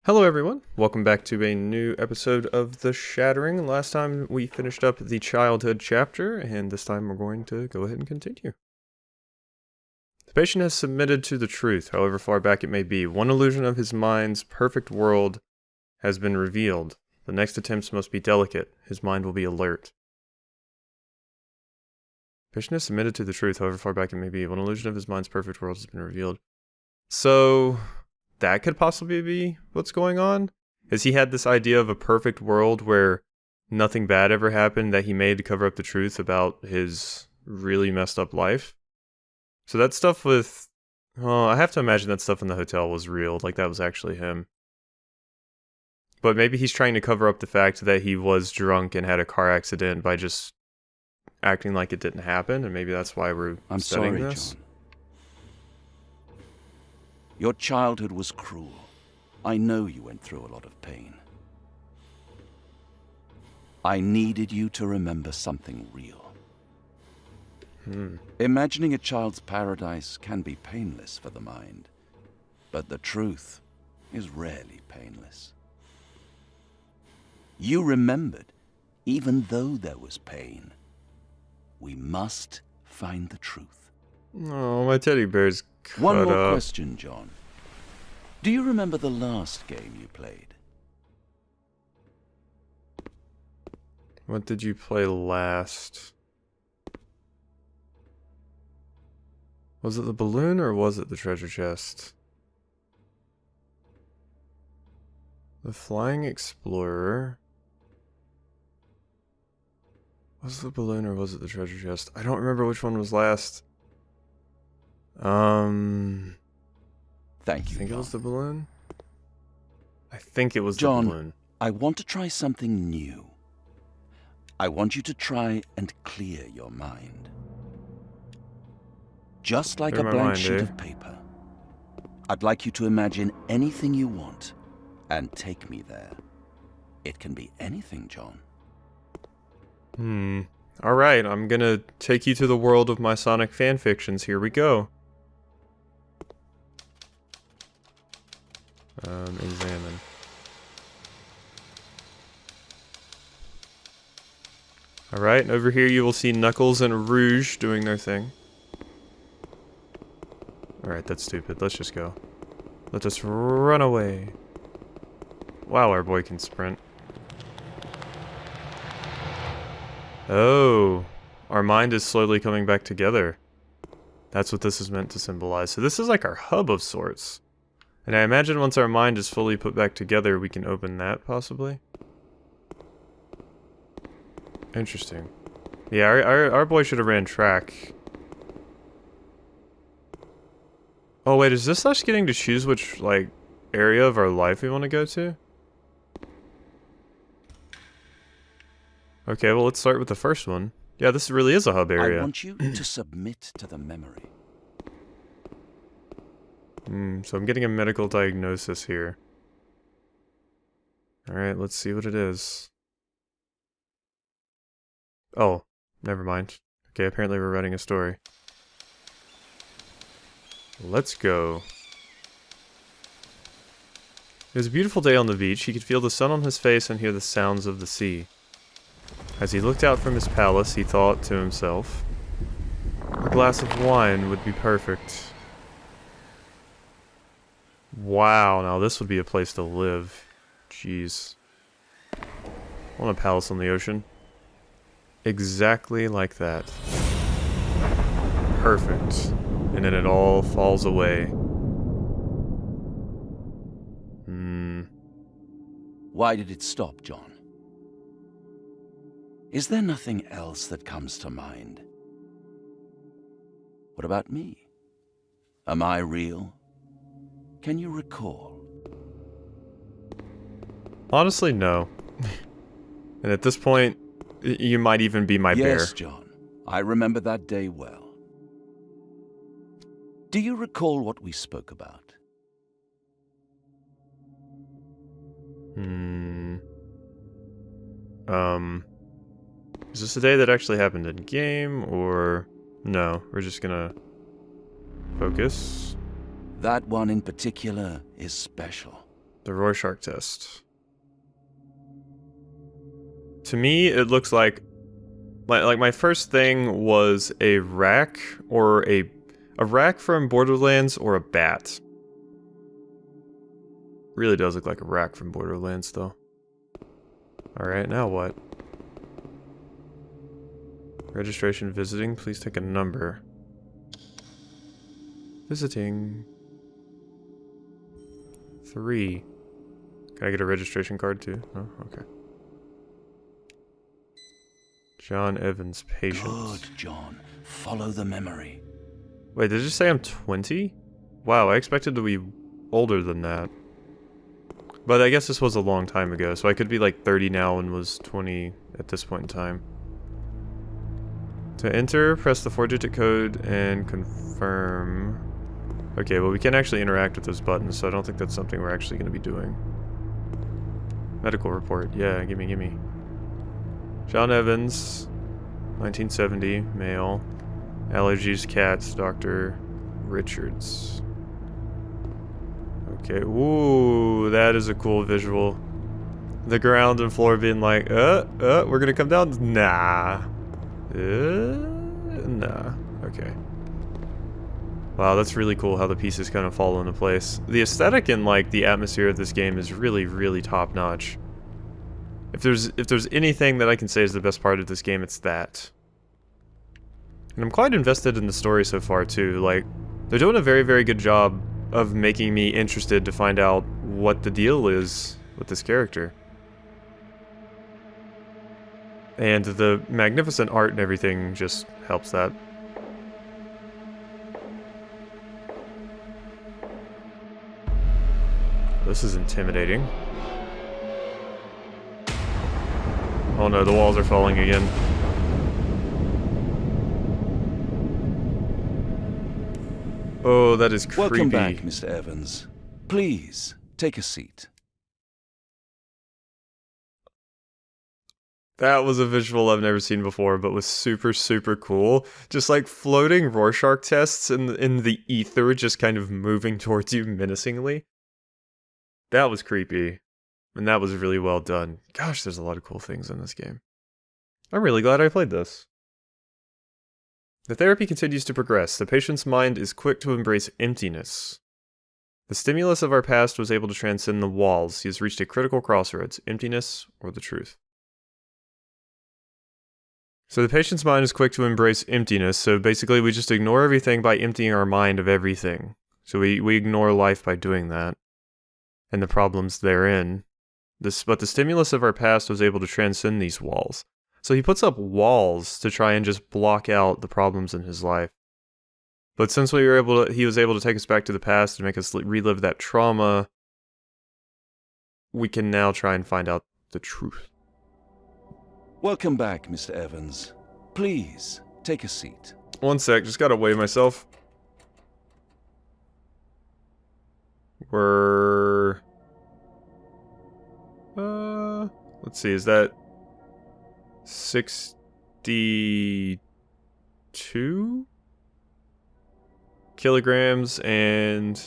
Hello everyone, welcome back to a new episode of The Shattering. Last time we finished up the childhood chapter, and this time we're going to go ahead and continue. The patient has submitted to the truth, however far back it may be. One illusion of his mind's perfect world has been revealed. The next attempts must be delicate. His mind will be alert. The patient has submitted to the truth, however far back it may be. One illusion of his mind's perfect world has been revealed. So that could possibly be what's going on? Has he had this idea of a perfect world where nothing bad ever happened that he made to cover up the truth about his really messed up life? So that stuff with... I have to imagine that stuff in the hotel was real, like that was actually him. But maybe he's trying to cover up the fact that he was drunk and had a car accident by just acting like it didn't happen, and maybe that's why we're studying this. John. Your childhood was cruel. I know you went through a lot of pain. I needed you to remember something real. Imagining a child's paradise can be painless for the mind, but the truth is rarely painless. You remembered, even though there was pain. We must find the truth. Oh, my teddy bear's cut One more up. question, John. Do you remember the last game you played? What did you play last? Was it the balloon or was it the treasure chest? The Flying Explorer. Was it the balloon or was it the treasure chest? I don't remember which one was last. Thank you, I think John. it was the balloon. I think it was John, the balloon. I want to try something new. I want you to try and clear your mind. Just like Clear a my blank mind, sheet eh? of paper. I'd like you to imagine anything you want and take me there. It can be anything, John. Alright, I'm gonna take you to the world of my Sonic fanfictions. Here we go. Examine. Alright, and over here you will see Knuckles and Rouge doing their thing. Alright, that's stupid. Let's just go. Let us run away. Wow, our boy can sprint. Oh, our mind is slowly coming back together. That's what this is meant to symbolize. So this is like our hub of sorts. And I imagine once our mind is fully put back together, we can open that, possibly? Interesting. Yeah, our boy should have ran track. Oh wait, is this us getting to choose which, like, area of our life we want to go to? Okay, well let's start with the first one. Yeah, this really is a hub area. I want you to submit to the memory. So I'm getting a medical diagnosis here. Alright, let's see what it is. Oh, never mind. Okay, apparently we're writing a story. Let's go. It was a beautiful day on the beach. He could feel the sun on his face and hear the sounds of the sea. As he looked out from his palace, he thought to himself, a glass of wine would be perfect. Wow, now this would be a place to live. Jeez. I want a palace on the ocean. Exactly like that. Perfect. And then it all falls away. Why did it stop, John? Is there nothing else that comes to mind? What about me? Am I real? Can you recall? Honestly, no. And at this point, you might even be my bear. Yes, John. I remember that day well. Do you recall what we spoke about? Is this a day that actually happened in game, or no? We're just gonna focus. That one in particular is special. The Rorschach test. To me, it looks like my first thing was a rack or a rack from Borderlands or a bat. Really does look like a rack from Borderlands though. Alright, now what? Registration visiting, please take a number. Visiting. 3. Can I get a registration card too? Oh, okay. John Evans, patient. Good, John. Follow the memory. Wait, did you say I'm 20? Wow, I expected to be older than that. But I guess this was a long time ago, so I could be like 30 now and was 20 at this point in time. To enter, press the 4-digit code and confirm. Okay, well we can't actually interact with those buttons, so I don't think that's something we're actually going to be doing. Medical report, yeah, gimme. John Evans, 1970, male. Allergies, cats, Dr. Richards. Okay, ooh, that is a cool visual. The ground and floor being like, we're gonna come down? Nah. Nah. Okay. Wow, that's really cool how the pieces kind of fall into place. The aesthetic and, like, the atmosphere of this game is really, really top-notch. If there's anything that I can say is the best part of this game, it's that. And I'm quite invested in the story so far, too. Like, they're doing a very, very good job of making me interested to find out what the deal is with this character. And the magnificent art and everything just helps that. This is intimidating. Oh no, the walls are falling again. Oh, that is creepy. Welcome back, Mr. Evans. Please, take a seat. That was a visual I've never seen before, but was super, super cool. Just like floating Rorschach tests in the ether, just kind of moving towards you menacingly. That was creepy. And that was really well done. Gosh, there's a lot of cool things in this game. I'm really glad I played this. The therapy continues to progress. The patient's mind is quick to embrace emptiness. The stimulus of our past was able to transcend the walls. He has reached a critical crossroads, emptiness or the truth. So the patient's mind is quick to embrace emptiness, so basically we just ignore everything by emptying our mind of everything. So we ignore life by doing that. And the problems therein. But the stimulus of our past was able to transcend these walls. So he puts up walls to try and just block out the problems in his life. But since he was able to take us back to the past and make us relive that trauma, we can now try and find out the truth. Welcome back, Mr. Evans. Please, take a seat. One sec, just gotta weigh myself. We're... let's see, is that 62 kilograms and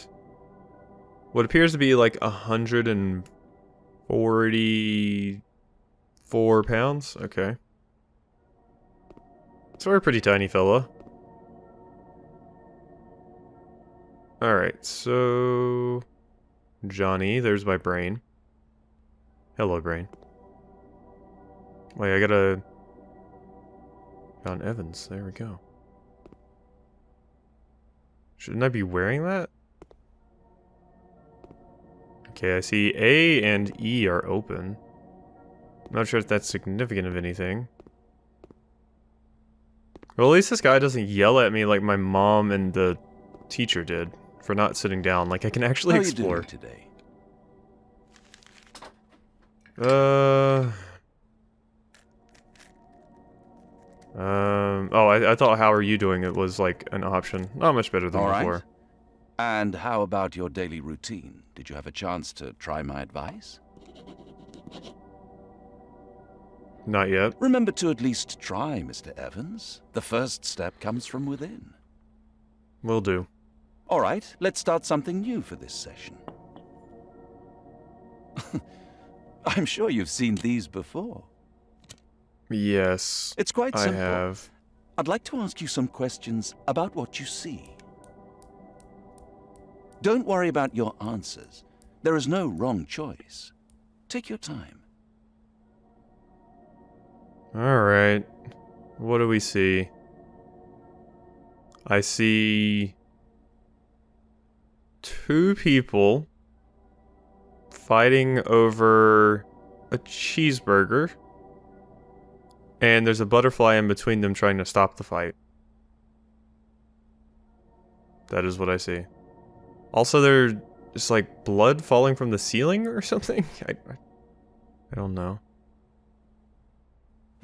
what appears to be like 144 pounds? Okay. So we're a pretty tiny fella. Alright, so... Johnny, there's my brain. Hello, brain. Wait, I gotta... John Evans, there we go. Shouldn't I be wearing that? Okay, I see A and E are open. I'm not sure if that's significant of anything. Well, at least this guy doesn't yell at me like my mom and the teacher did for not sitting down. Like, I can actually explore. How are you doing today? Oh, I thought how are you doing it was like an option. Not much better than All before. right. And how about your daily routine? Did you have a chance to try my advice? Not yet. Remember to at least try, Mr. Evans. The first step comes from within. Will do. All right, let's start something new for this session. I'm sure you've seen these before. Yes, It's quite I simple. have. I'd like to ask you some questions about what you see. Don't worry about your answers. There is no wrong choice. Take your time. Alright. What do we see? I see 2 people fighting over a cheeseburger. And there's a butterfly in between them trying to stop the fight. That is what I see. Also, there's just like blood falling from the ceiling or something? I don't know.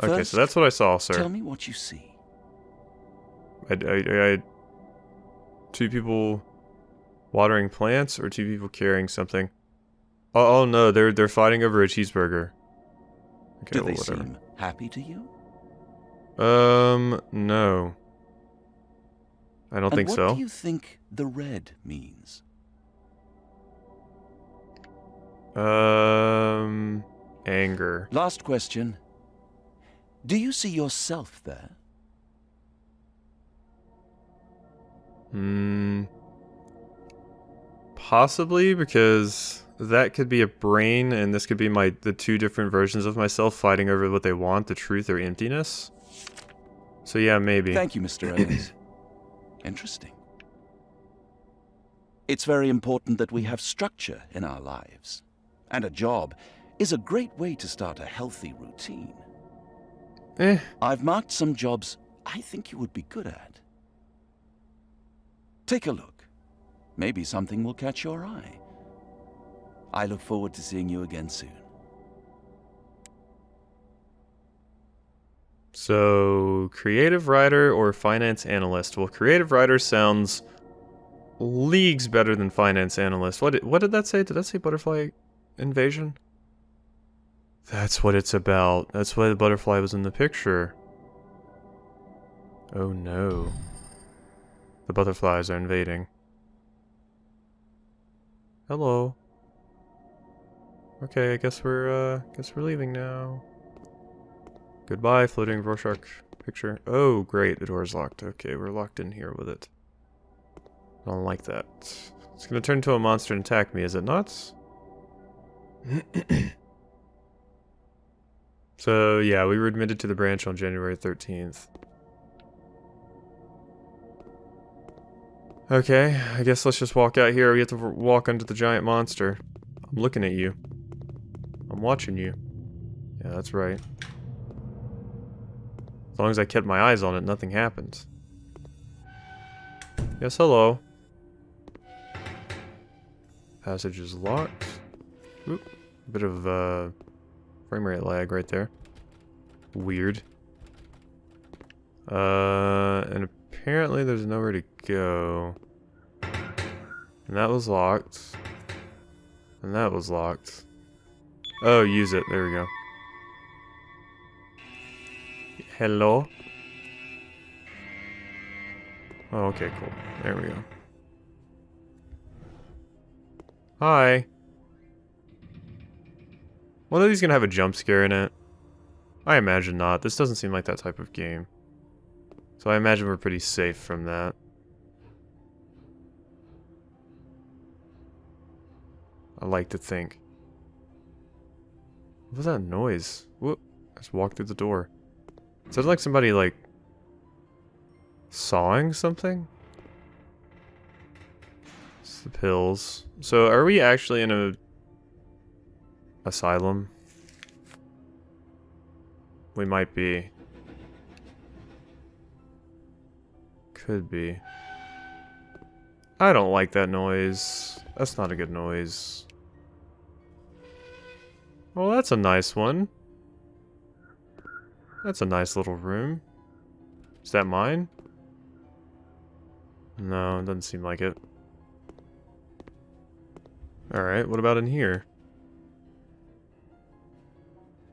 Okay, First, so that's what I saw, sir. tell me what you see. I 2 people watering plants or 2 people carrying something. Oh no, they're fighting over a cheeseburger. Okay, Do they well, whatever. seem happy to you? No. I don't think and so. what do you think the red means? Anger. Last question. Do you see yourself there? Possibly, because that could be a brain, and this could be the 2 different versions of myself fighting over what they want, the truth or emptiness. So yeah, maybe. Thank you, Mr. Evans. Interesting. It's very important that we have structure in our lives. And a job is a great way to start a healthy routine. I've marked some jobs I think you would be good at. Take a look. Maybe something will catch your eye. I look forward to seeing you again soon. So, creative writer or finance analyst? Well, creative writer sounds leagues better than finance analyst. What did that say? Did that say butterfly invasion? That's what it's about. That's why the butterfly was in the picture. Oh no. The butterflies are invading. Hello. Okay, I guess we're leaving now. Goodbye, floating Rorschach picture. Oh, great, the door's locked. Okay, we're locked in here with it. I don't like that. It's gonna turn into a monster and attack me, is it not? So, yeah, we were admitted to the branch on January 13th. Okay, I guess let's just walk out here. We have to walk under the giant monster. I'm looking at you. I'm watching you. Yeah, that's right. As long as I kept my eyes on it, nothing happened. Yes, hello. Passage is locked. Oop, a bit of frame rate lag right there. Weird. And apparently there's nowhere to go. And that was locked. And that was locked. Oh, use it. There we go. Hello? Oh, okay, cool. There we go. Hi. One of these gonna have a jump scare in it. I imagine not. This doesn't seem like that type of game. So I imagine we're pretty safe from that. I like to think. What was that noise? Whoop. I just walked through the door. It sounded like somebody, like, sawing something? It's the pills. So, are we actually in a asylum? We might be. Could be. I don't like that noise. That's not a good noise. Well, that's a nice one. That's a nice little room. Is that mine? No, it doesn't seem like it. Alright, what about in here?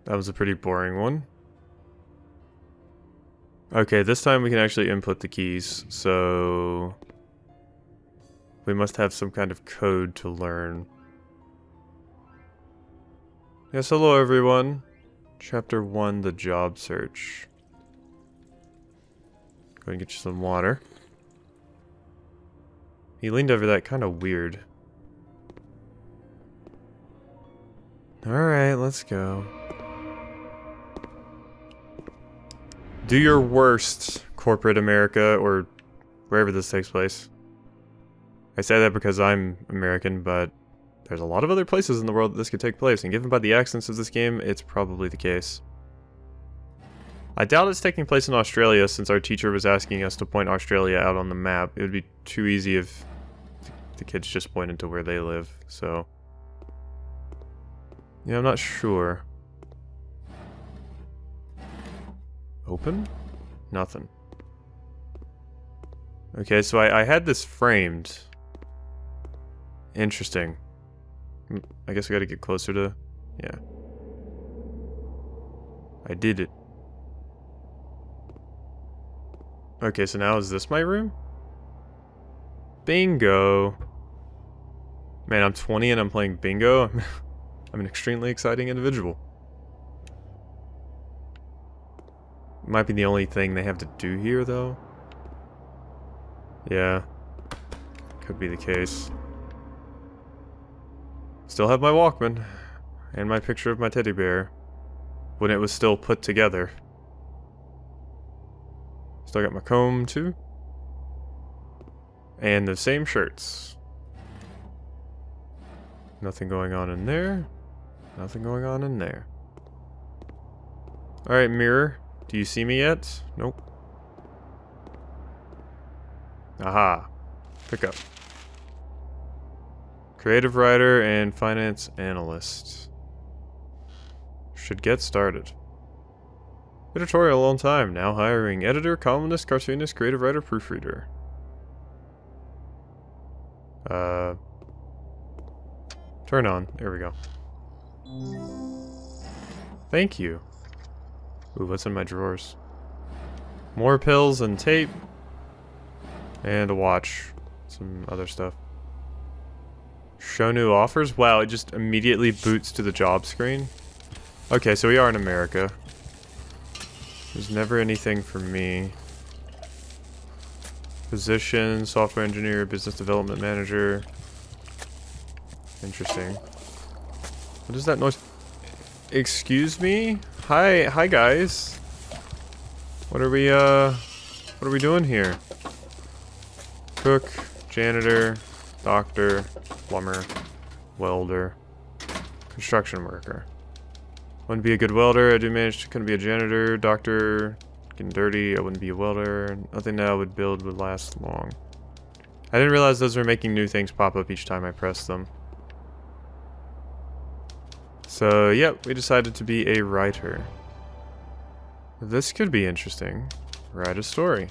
That was a pretty boring one. Okay, this time we can actually input the keys, so... we must have some kind of code to learn. Yes, hello everyone. Chapter 1, the job search. Go ahead and get you some water. He leaned over that kind of weird. Alright, let's go. Do your worst, corporate America, or wherever this takes place. I say that because I'm American, but there's a lot of other places in the world that this could take place, and given by the accents of this game, it's probably the case. I doubt it's taking place in Australia, since our teacher was asking us to point Australia out on the map. It would be too easy if the kids just pointed to where they live, so... yeah, I'm not sure. Open? Nothing. Okay, so I had this framed. Interesting. I guess we gotta get closer to... yeah. I did it. Okay, so now is this my room? Bingo! Man, I'm 20 and I'm playing bingo? I'm an extremely exciting individual. Might be the only thing they have to do here, though. Yeah. Could be the case. Still have my Walkman. And my picture of my teddy bear. When it was still put together. Still got my comb, too. And the same shirts. Nothing going on in there. Nothing going on in there. Alright, mirror. Do you see me yet? Nope. Aha. Pick up. Creative writer and finance analyst. Should get started. Editorial on time. Now hiring editor, columnist, cartoonist, creative writer, proofreader. Turn on. There we go. Thank you. Ooh, what's in my drawers? More pills and tape. And a watch. Some other stuff. Show new offers? Wow, it just immediately boots to the job screen. Okay, so we are in America. There's never anything for me. Position, software engineer, business development manager. Interesting. What is that noise? Excuse me? Hi guys. What are we doing here? Cook, janitor, doctor, plumber, welder, construction worker. Wouldn't be a good welder. I do manage to couldn't be a janitor, doctor, getting dirty. I wouldn't be a welder. Nothing that I would build would last long. I didn't realize those were making new things pop up each time I pressed them. So, yep, we decided to be a writer. This could be interesting. Write a story.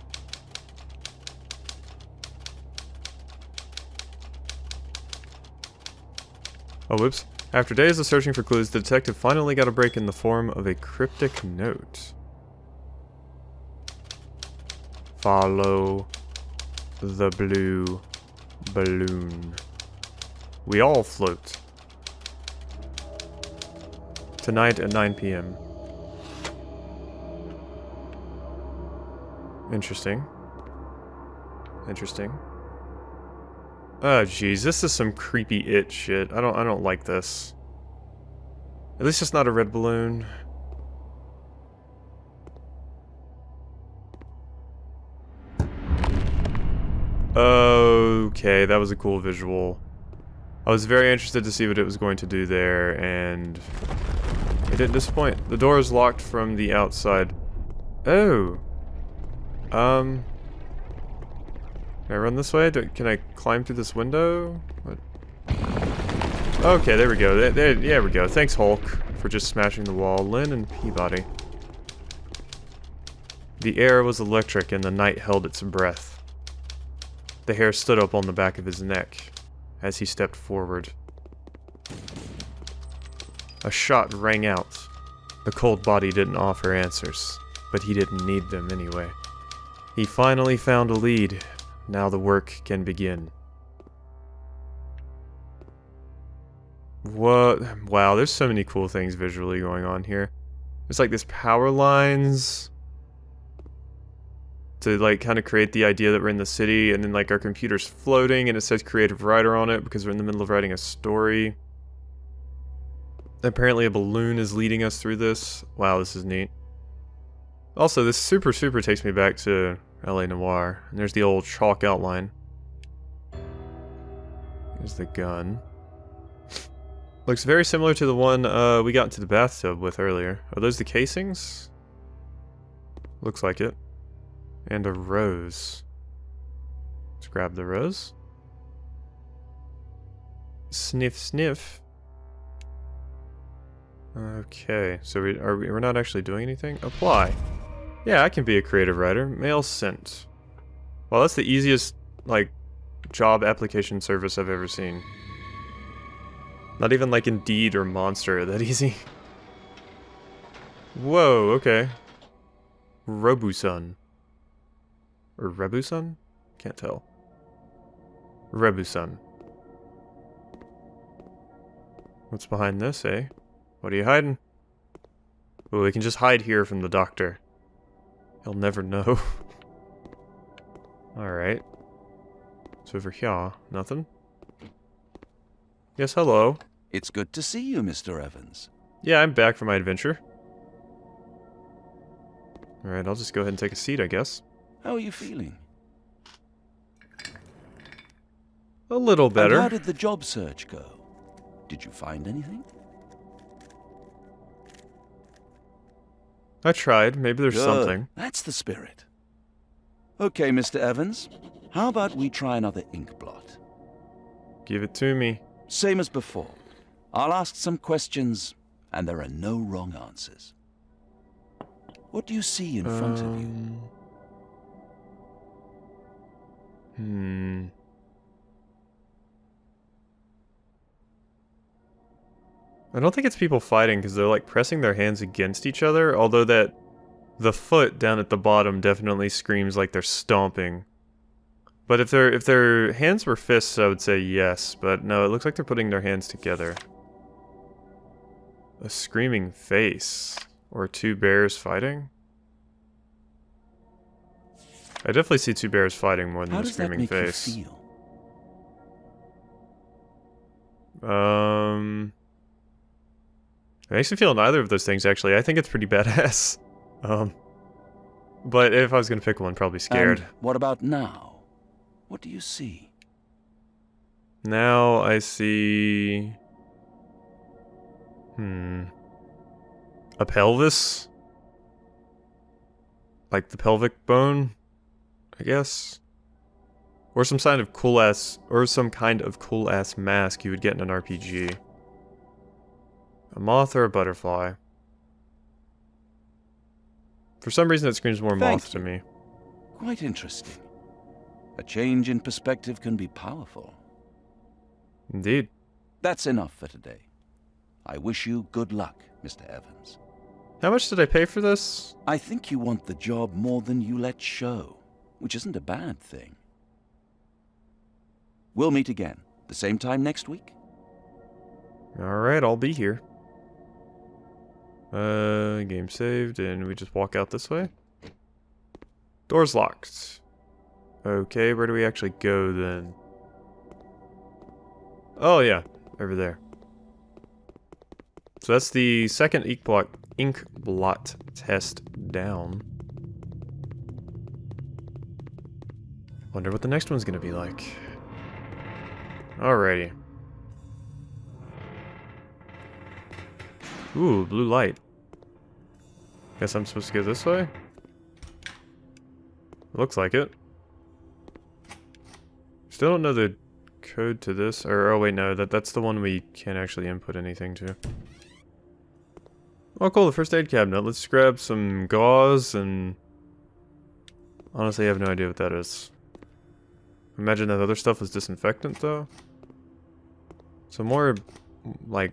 Oh, whoops. After days of searching for clues, the detective finally got a break in the form of a cryptic note. Follow the blue balloon. We all float. Tonight at 9 p.m. Interesting. Interesting. Oh jeez, this is some creepy it shit. I don't like this. At least it's not a red balloon. Okay, that was a cool visual. I was very interested to see what it was going to do there, and it didn't disappoint. The door is locked from the outside. Oh. Can I run this way? Can I climb through this window? What? Okay, there we go. There we go. Thanks, Hulk, for just smashing the wall. Lynn and Peabody. The air was electric and the night held its breath. The hair stood up on the back of his neck as he stepped forward. A shot rang out. The cold body didn't offer answers, but he didn't need them anyway. He finally found a lead. Now the work can begin. What? Wow, there's so many cool things visually going on here. There's like this power lines to like kind of create the idea that we're in the city, and then like our computer's floating and it says creative writer on it because we're in the middle of writing a story. Apparently a balloon is leading us through this. Wow, this is neat. Also, this super takes me back to LA Noire. And there's the old chalk outline. Here's the gun. Looks very similar to the one we got into the bathtub with earlier. Are those the casings? Looks like it. And a rose. Let's grab the rose. Sniff, sniff. Okay, so we're not actually doing anything? Apply. Yeah, I can be a creative writer. Mail sent. Well, that's the easiest, like, job application service I've ever seen. Not even like Indeed or Monster are that easy. Whoa, okay. Robusun. Or Rebusun? Can't tell. Rebusun. What's behind this, eh? What are you hiding? Oh, we can just hide here from the doctor. He'll never know. Alright. It's over here. Nothing? Yes, hello. It's good to see you, Mr. Evans. Yeah, I'm back from my adventure. Alright, I'll just go ahead and take a seat, I guess. How are you feeling? A little better. And how did the job search go? Did you find anything? I tried. Maybe there's Good. something. That's the spirit. Okay, Mr. Evans. How about we try another ink blot? Give it to me. Same as before. I'll ask some questions, and there are no wrong answers. What do you see in front of you? I don't think it's people fighting because they're like pressing their hands against each other, although the foot down at the bottom definitely screams like they're stomping. But if their hands were fists, I would say yes, but no, it looks like they're putting their hands together. A screaming face. Or two bears fighting? I definitely see two bears fighting more than a screaming face. How does that make you feel? It makes me feel neither of those things, actually. I think it's pretty badass. But if I was gonna pick one, probably scared. And what about now? What do you see? Now I see... a pelvis? Like the pelvic bone, I guess? Or some kind of cool-ass mask you would get in an RPG. A moth or a butterfly? For some reason it screams more moth to me. Quite interesting. A change in perspective can be powerful. Indeed. That's enough for today. I wish you good luck, Mr. Evans. How much did I pay for this? I think you want the job more than you let show, which isn't a bad thing. We'll meet again, the same time next week. Alright, I'll be here. Game saved, and we just walk out this way. Door's locked. Okay, where do we actually go then? Oh yeah, over there. So that's the second ink blot test down. Wonder what the next one's gonna be like. Alrighty. Ooh, blue light. Guess I'm supposed to go this way? Looks like it. Still don't know the code to this, or oh wait, no, that's the one we can't actually input anything to. Oh cool, the first aid cabinet. Let's grab some gauze and... Honestly, I have no idea what that is. Imagine that other stuff was disinfectant though. So more, like,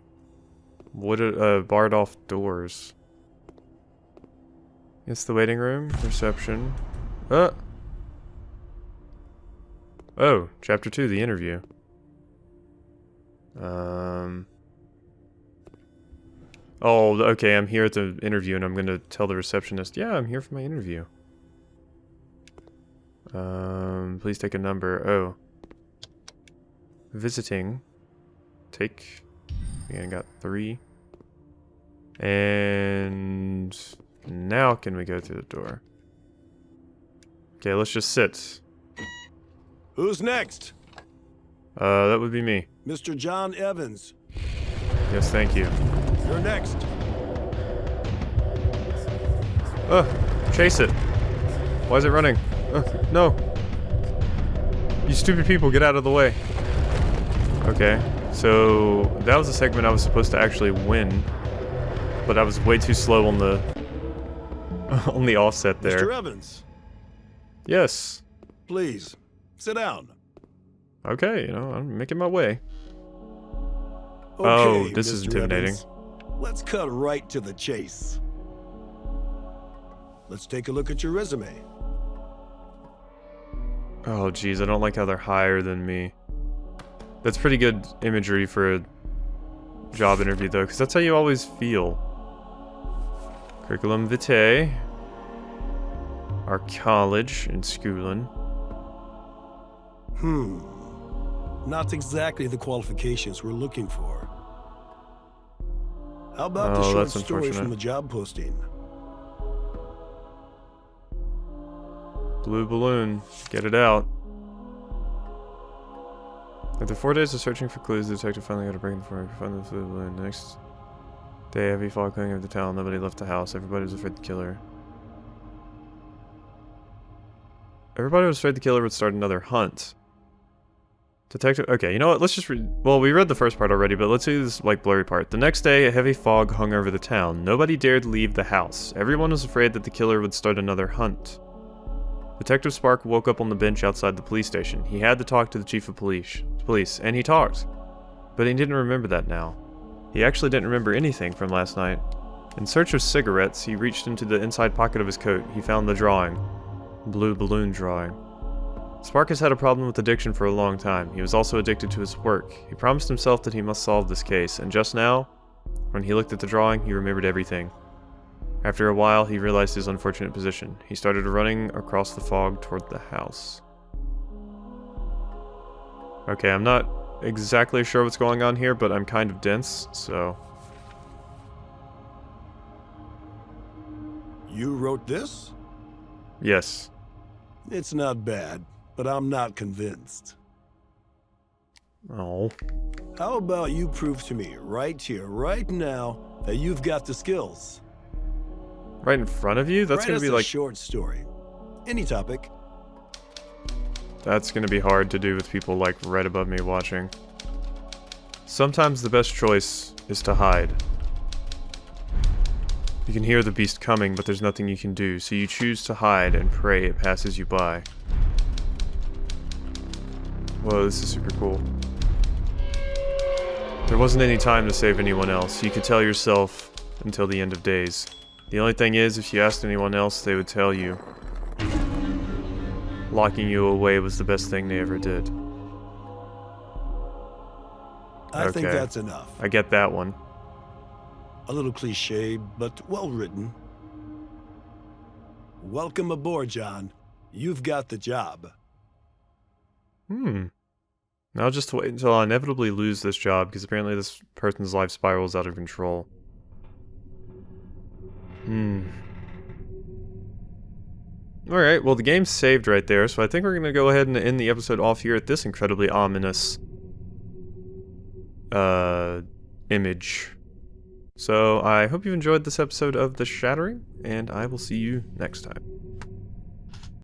wooded, barred off doors. It's the waiting room, reception. Oh, chapter 2, the interview. Oh, okay, I'm here at the interview and I'm gonna tell the receptionist, yeah, I'm here for my interview. Please take a number. Oh. Visiting. Take. I got 3. And now can we go through the door? Okay, let's just sit. Who's next? That would be me. Mr. John Evans. Yes, thank you. You're next. Chase it. Why is it running? No. You stupid people, get out of the way. Okay, so that was a segment I was supposed to actually win, but I was way too slow on the on the offset there. Mr. Evans. Yes. Please, sit down. Okay, you know, I'm making my way. Okay, Oh, this is Mr. intimidating. Evans. Let's cut right to the chase. Let's take a look at your resume. Oh, geez, I don't like how they're higher than me. That's pretty good imagery for a job interview, though, because that's how you always feel. Curriculum vitae. Our college and schooling. Not exactly the qualifications we're looking for. How about the Oh, short that's story unfortunate. from the job posting? Blue balloon. Get it out. After 4 days of searching for clues, the detective finally got a break before he could find the blue balloon. The next day, heavy fog hung over the town. Nobody left the house. Everybody was afraid the killer. Everybody was afraid the killer would start another hunt. Detective. Okay, you know what? Let's just read. Well, we read the first part already, but let's do this like blurry part. The next day, a heavy fog hung over the town. Nobody dared leave the house. Everyone was afraid that the killer would start another hunt. Detective Spark woke up on the bench outside the police station. He had to talk to the chief of police, and he talked. But he didn't remember that now. He actually didn't remember anything from last night. In search of cigarettes, he reached into the inside pocket of his coat. He found the drawing. Blue balloon drawing. Spark has had a problem with addiction for a long time. He was also addicted to his work. He promised himself that he must solve this case, and just now, when he looked at the drawing, he remembered everything. After a while, he realized his unfortunate position. He started running across the fog toward the house. Okay, I'm not exactly sure what's going on here, but I'm kind of dense, so... You wrote this? Yes. It's not bad, but I'm not convinced. Oh. How about you prove to me, right here, right now, that you've got the skills? Right in front of you? That's Write gonna us be a like... short story. Any topic. That's gonna be hard to do with people like right above me watching. Sometimes the best choice is to hide. You can hear the beast coming, but there's nothing you can do, so you choose to hide and pray it passes you by. Whoa, this is super cool. There wasn't any time to save anyone else. You could tell yourself until the end of days. The only thing is, if you asked anyone else, they would tell you. Locking you away was the best thing they ever did. I think Okay. that's enough. I get that one. A little cliche, but well written. Welcome aboard, John. You've got the job. I'll just wait until I inevitably lose this job, because apparently this person's life spirals out of control. Alright, well the game's saved right there, so I think we're gonna go ahead and end the episode off here at this incredibly ominous image. So I hope you've enjoyed this episode of The Shattering, and I will see you next time.